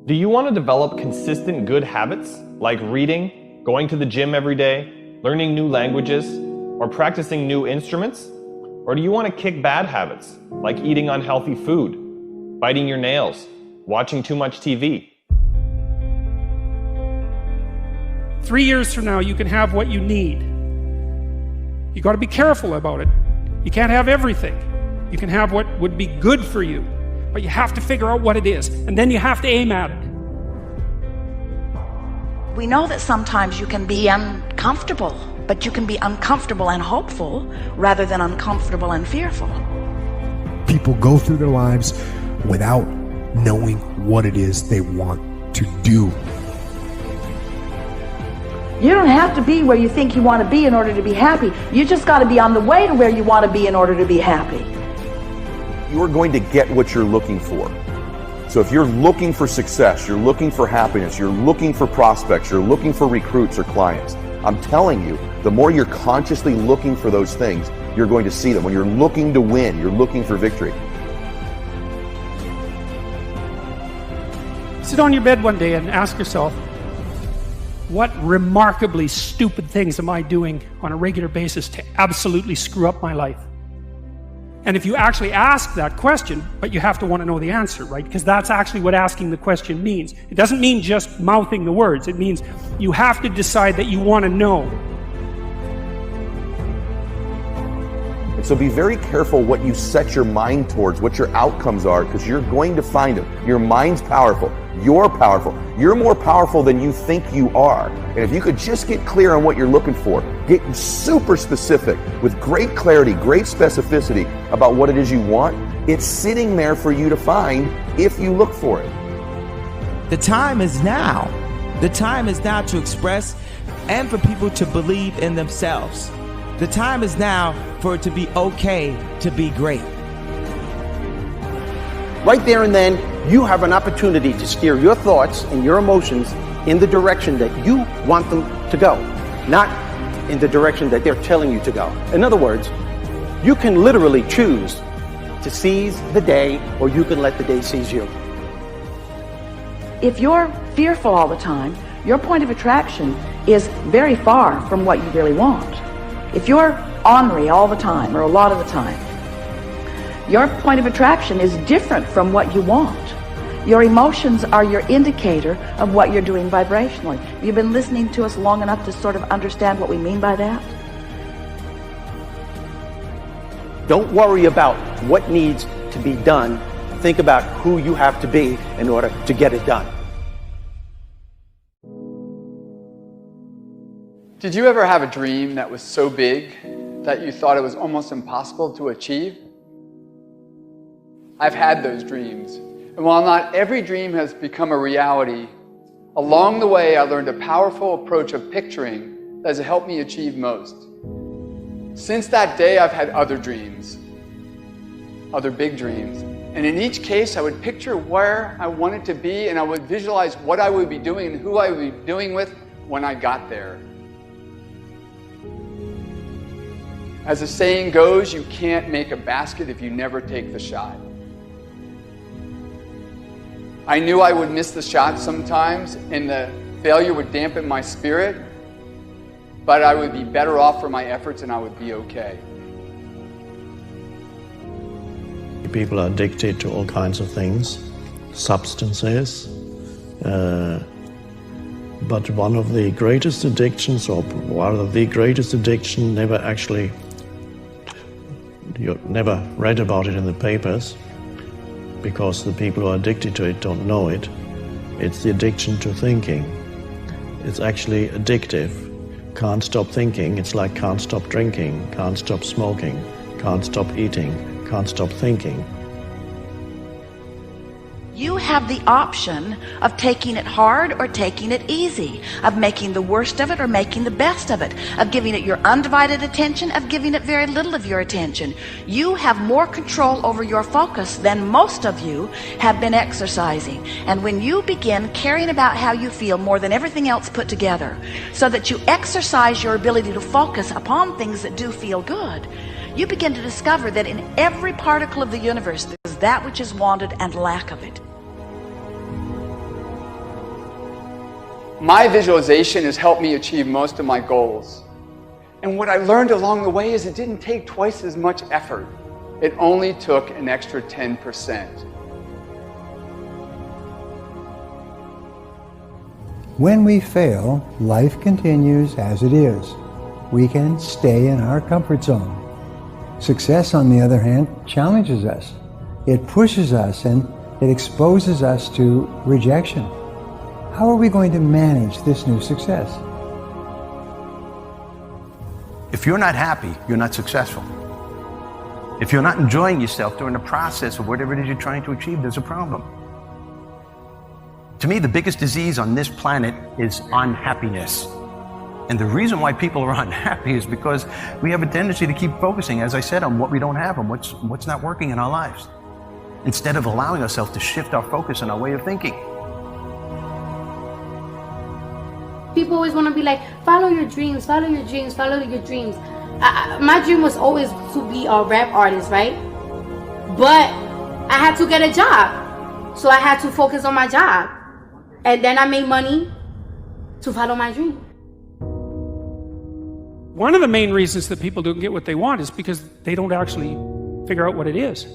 Do you want to develop consistent good habits like reading, going to the gym every day, learning new languages, or practicing new instruments? Or do you want to kick bad habits like eating unhealthy food, biting your nails, watching too much TV? 3 years from now, you can have what you need. You got to be careful about it. You can't have everything. You can have what would be good for you, but you have to figure out what it is, and then you have to aim at it. We know that sometimes you can be uncomfortable, but you can be uncomfortable and hopeful rather than uncomfortable and fearful. People go through their lives without knowing what it is they want to do. You don't have to be where you think you want to be in order to be happy. You just got to be on the way to where you want to be in order to be happy. You're going to get what you're looking for. So if you're looking for success, you're looking for happiness, you're looking for prospects, you're looking for recruits or clients, I'm telling you, the more you're consciously looking for those things, you're going to see them. When you're looking to win, you're looking for victory. Sit on your bed one day and ask yourself, what remarkably stupid things am I doing on a regular basis to absolutely screw up my life? And if you actually ask that question, but you have to want to know the answer, right? Because that's actually what asking the question means. It doesn't mean just mouthing the words. It means you have to decide that you want to know. And so be very careful what you set your mind towards, what your outcomes are, because you're going to find them. Your mind's powerful. You're powerful. You're more powerful than you think you are. And if you could just get clear on what you're looking for, get super specific with great clarity, great specificity about what it is you want, it's sitting there for you to find if you look for it. The time is now. The time is now to express and for people to believe in themselves. The time is now for it to be okay to be great. Right there and then, you have an opportunity to steer your thoughts and your emotions in the direction that you want them to go, not in the direction that they're telling you to go. In other words, you can literally choose to seize the day, or you can let the day seize you. If you're fearful all the time, your point of attraction is very far from what you really want. If you're ornery all the time, or a lot of the time, your point of attraction is different from what you want. Your emotions are your indicator of what you're doing vibrationally. Have you been listening to us long enough to sort of understand what we mean by that? Don't worry about what needs to be done. Think about who you have to be in order to get it done. Did you ever have a dream that was so big that you thought it was almost impossible to achieve? I've had those dreams. And while not every dream has become a reality, along the way I learned a powerful approach of picturing that has helped me achieve most. Since that day, I've had other dreams, other big dreams. And in each case, I would picture where I wanted to be, and I would visualize what I would be doing and who I would be doing with when I got there. As the saying goes, you can't make a basket if you never take the shot. I knew I would miss the shot sometimes, and the failure would dampen my spirit, but I would be better off for my efforts and I would be okay. People are addicted to all kinds of things, substances, but one of the greatest addictions, or rather the greatest addiction, you never read about it in the papers, because the people who are addicted to it don't know it. It's the addiction to thinking. It's actually addictive. Can't stop thinking. It's like can't stop drinking, can't stop smoking, can't stop eating, can't stop thinking. You have the option of taking it hard or taking it easy, of making the worst of it or making the best of it, of giving it your undivided attention, of giving it very little of your attention. You have more control over your focus than most of you have been exercising. And when you begin caring about how you feel more than everything else put together, so that you exercise your ability to focus upon things that do feel good, you begin to discover that in every particle of the universe there's that which is wanted and lack of it. My visualization has helped me achieve most of my goals. And what I learned along the way is it didn't take twice as much effort. It only took an extra 10%. When we fail, life continues as it is. We can stay in our comfort zone. Success, on the other hand, challenges us. It pushes us and it exposes us to rejection. How are we going to manage this new success? If you're not happy, you're not successful. If you're not enjoying yourself during the process of whatever it is you're trying to achieve, there's a problem. To me, the biggest disease on this planet is unhappiness. And the reason why people are unhappy is because we have a tendency to keep focusing, as I said, on what we don't have and what's not working in our lives, instead of allowing ourselves to shift our focus and our way of thinking. People always want to be like, follow your dreams, follow your dreams, follow your dreams. My dream was always to be a rap artist, right? But I had to get a job. So I had to focus on my job. And then I made money to follow my dream. One of the main reasons that people don't get what they want is because they don't actually figure out what it is.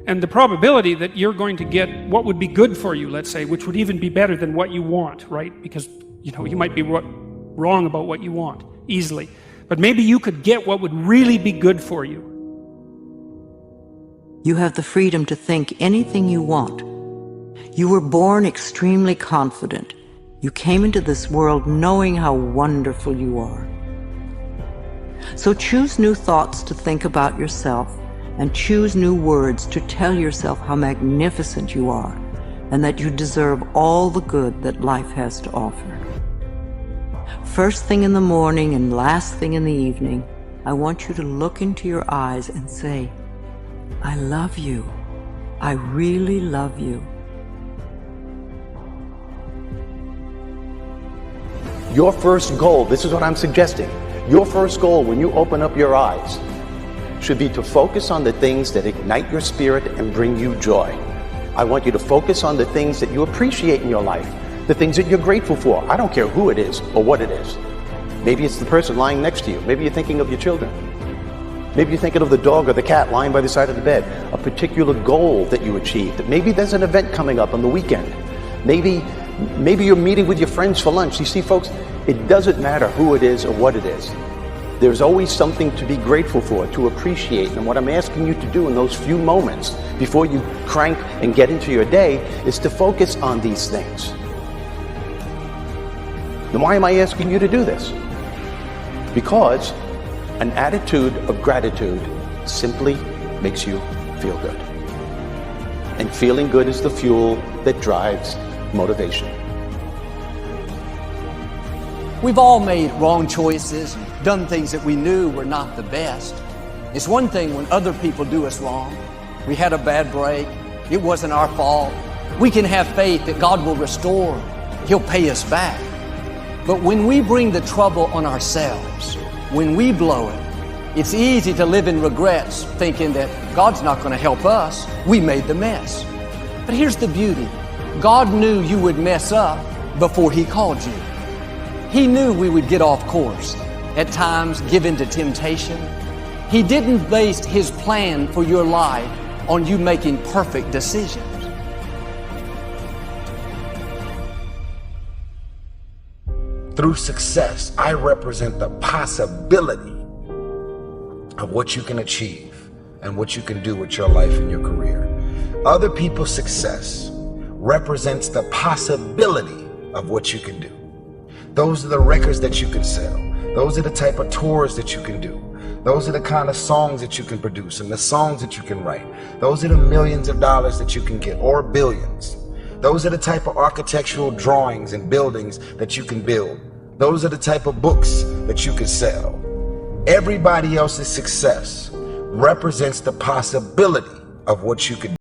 And the probability that you're going to get what would be good for you, let's say, which would even be better than what you want, right? Because, you might be wrong about what you want easily. But maybe you could get what would really be good for you. You have the freedom to think anything you want. You were born extremely confident. You came into this world knowing how wonderful you are. So choose new thoughts to think about yourself, and choose new words to tell yourself how magnificent you are, and that you deserve all the good that life has to offer. First thing in the morning and last thing in the evening, I want you to look into your eyes and say, I love you. I really love you. Your first goal, this is what I'm suggesting, your first goal when you open up your eyes should be to focus on the things that ignite your spirit and bring you joy. I want you to focus on the things that you appreciate in your life, the things that you're grateful for. I don't care who it is or what it is. Maybe it's the person lying next to you. Maybe you're thinking of your children. Maybe you're thinking of the dog or the cat lying by the side of the bed. A particular goal that you achieved. Maybe there's an event coming up on the weekend. Maybe you're meeting with your friends for lunch. You see, folks, it doesn't matter who it is or what it is. There's always something to be grateful for, to appreciate. And what I'm asking you to do in those few moments before you crank and get into your day is to focus on these things. And why am I asking you to do this? Because an attitude of gratitude simply makes you feel good. And feeling good is the fuel that drives motivation. We've all made wrong choices, done things that we knew were not the best. It's one thing when other people do us wrong. We had a bad break. It wasn't our fault. We can have faith that God will restore. He'll pay us back. But when we bring the trouble on ourselves, when we blow it, it's easy to live in regrets, thinking that God's not going to help us. We made the mess. But here's the beauty. God knew you would mess up before He called you. He knew we would get off course, at times give in to temptation. He didn't base His plan for your life on you making perfect decisions. Through success, I represent the possibility of what you can achieve and what you can do with your life and your career. Other people's success represents the possibility of what you can do. Those are the records that you can sell. Those are the type of tours that you can do. Those are the kind of songs that you can produce and the songs that you can write. Those are the millions of dollars that you can get, or billions. Those are the type of architectural drawings and buildings that you can build. Those are the type of books that you can sell. Everybody else's success represents the possibility of what you could do.